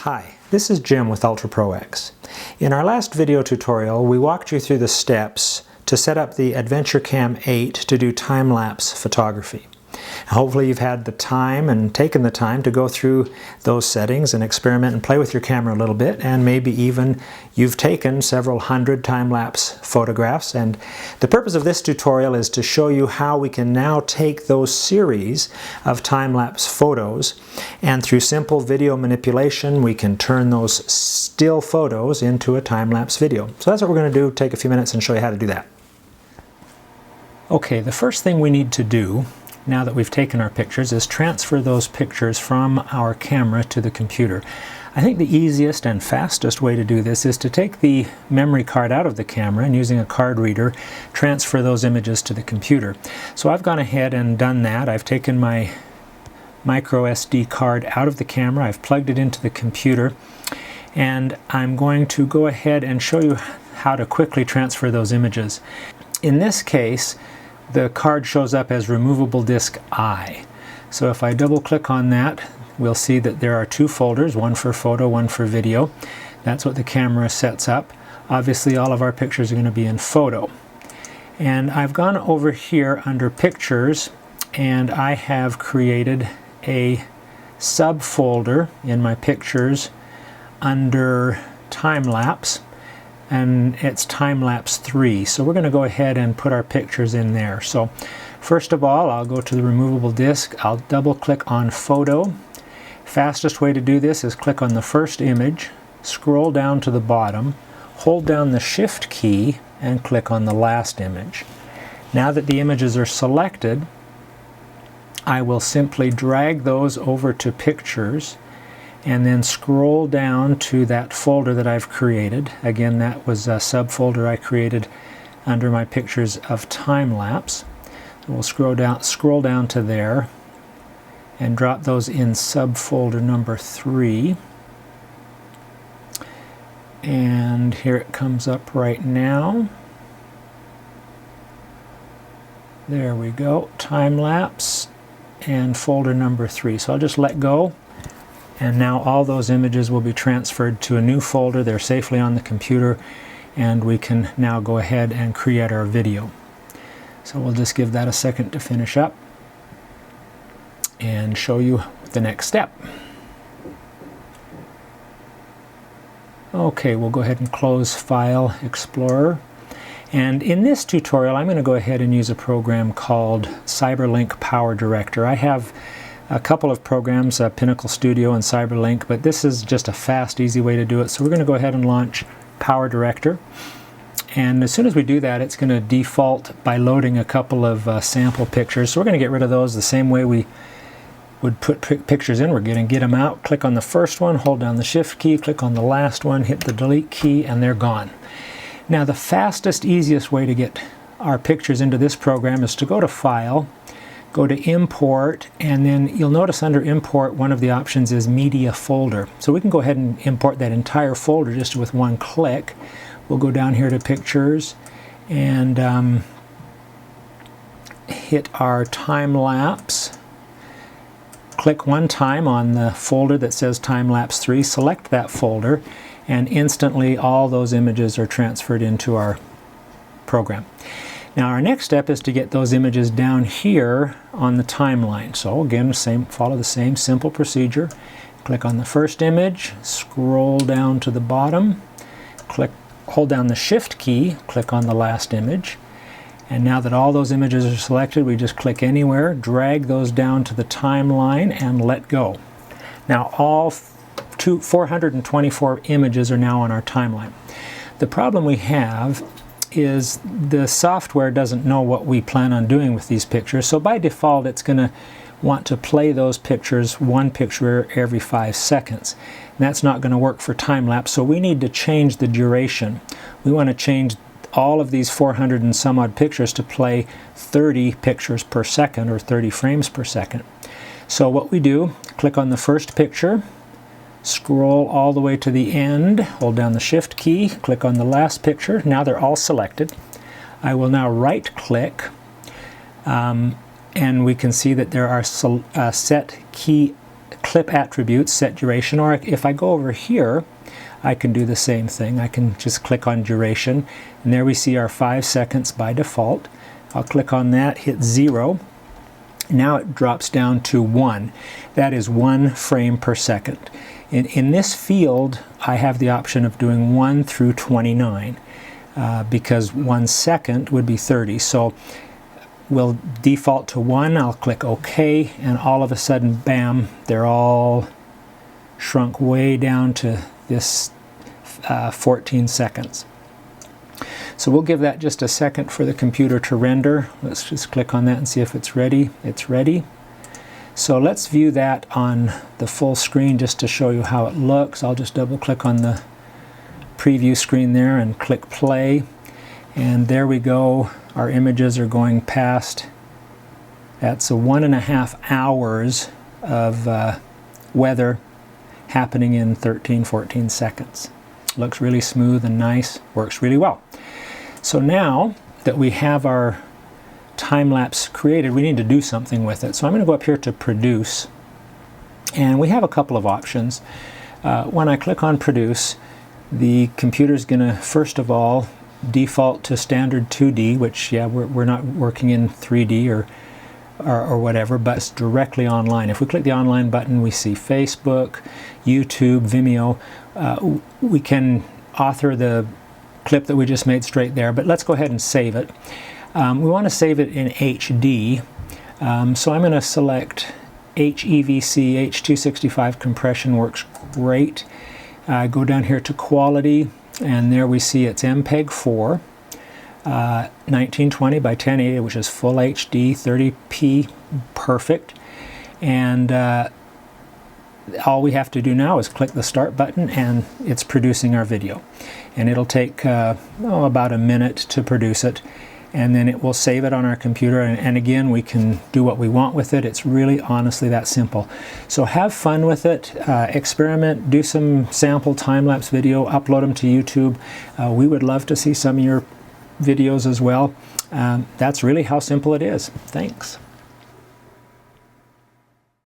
Hi, this is Jim with UltraProX. In our last video tutorial, we walked you through the steps to set up the AdventureCam 8 to do time-lapse photography. Hopefully you've had the time and taken the time to go through those settings and experiment and play with your camera a little bit, and maybe even you've taken several hundred time-lapse photographs. And the purpose of this tutorial is to show you how we can now take those series of time-lapse photos, and through simple video manipulation we can turn those still photos into a time-lapse video. So that's what we're going to do, take a few minutes and show you how to do that. Okay, the first thing we need to do now that we've taken our pictures is transfer those pictures from our camera to the computer. I think the easiest and fastest way to do this is to take the memory card out of the camera and, using a card reader, transfer those images to the computer. So I've gone ahead and done that. I've taken my micro SD card out of the camera, I've plugged it into the computer, and I'm going to go ahead and show you how to quickly transfer those images. In this case, the card shows up as removable disk I. So if I double click on that, we'll see that there are two folders, one for photo, one for video. That's what the camera sets up. Obviously all of our pictures are going to be in photo. And I've gone over here under pictures and I have created a subfolder in my pictures under time-lapse, and it's time-lapse 3. So we're going to go ahead and put our pictures in there. So first of all, I'll go to the removable disk, I'll double click on photo. Fastest way to do this is click on the first image, scroll down to the bottom, hold down the shift key and click on the last image. Now that the images are selected, I will simply drag those over to pictures and then scroll down to that folder that I've created. Again, that was a subfolder I created under my pictures of time-lapse. We'll scroll down to there and drop those in subfolder number 3. And here it comes up right now. There we go, time-lapse and folder number 3. So I'll just let go. And now all those images will be transferred to a new folder. They're safely on the computer, and we can now go ahead and create our video. So we'll just give that a second to finish up and show you the next step. Okay, we'll go ahead and close File Explorer. And in this tutorial I'm going to go ahead and use a program called CyberLink PowerDirector. I have a couple of programs, Pinnacle Studio and CyberLink, but this is just a fast, easy way to do it. So we're going to go ahead and launch PowerDirector. And as soon as we do that, it's going to default by loading a couple of sample pictures. So we're going to get rid of those the same way we would put pictures in. We're going to get them out, click on the first one, hold down the shift key, click on the last one, hit the delete key, and they're gone. Now the fastest, easiest way to get our pictures into this program is to go to File, go to Import, and then you'll notice under Import one of the options is Media Folder. So we can go ahead and import that entire folder just with one click. We'll go down here to Pictures and hit our time-lapse. Click one time on the folder that says time-lapse 3, select that folder, and instantly all those images are transferred into our program. Now our next step is to get those images down here on the timeline. So again, follow the same simple procedure. Click on the first image, scroll down to the bottom, hold down the shift key, click on the last image, and now that all those images are selected, we just click anywhere, drag those down to the timeline and let go. Now all 424 images are now on our timeline. The problem we have is the software doesn't know what we plan on doing with these pictures, so by default it's going to want to play those pictures, one picture every 5 seconds. And that's not going to work for time-lapse, so we need to change the duration. We want to change all of these 400 and some odd pictures to play 30 pictures per second, or 30 frames per second. So what we do, click on the first picture, scroll all the way to the end, hold down the shift key, click on the last picture. Now they're all selected. I will now right click and we can see that there are set key clip attributes, set duration, or if I go over here, I can do the same thing. I can just click on duration, and there we see our 5 seconds by default. I'll click on that, hit 0. Now it drops down to 1. That is 1 frame per second. In this field, I have the option of doing 1 through 29 because 1 second would be 30. So we'll default to 1. I'll click OK, and all of a sudden, bam, they're all shrunk way down to this 14 seconds. So we'll give that just a second for the computer to render. Let's just click on that and see if it's ready. It's ready. So let's view that on the full screen just to show you how it looks. I'll just double click on the preview screen there and click play. And there we go. Our images are going past. That's 1.5 hours of weather happening in 13, 14 seconds. Looks really smooth and nice, works really well. So now that we have our time-lapse created, we need to do something with it. So I'm going to go up here to produce, and we have a couple of options. When I click on produce, the computer's going to first of all default to standard 2D, which we're not working in 3D or whatever, but it's directly online. If we click the online button, we see Facebook, YouTube, Vimeo. We can author the clip that we just made straight there, but let's go ahead and save it. We want to save it in HD, so I'm going to select HEVC, H265 compression works great. Go down here to quality, and there we see it's MPEG-4, 1920 by 1080, which is full HD, 30p, perfect. And all we have to do now is click the start button, and it's producing our video. And it'll take about a minute to produce it, and then it will save it on our computer, and again we can do what we want with it. It's really honestly that simple. So have fun with it, experiment, do some sample time-lapse video, upload them to YouTube. We would love to see some of your videos as well. That's really how simple it is. Thanks.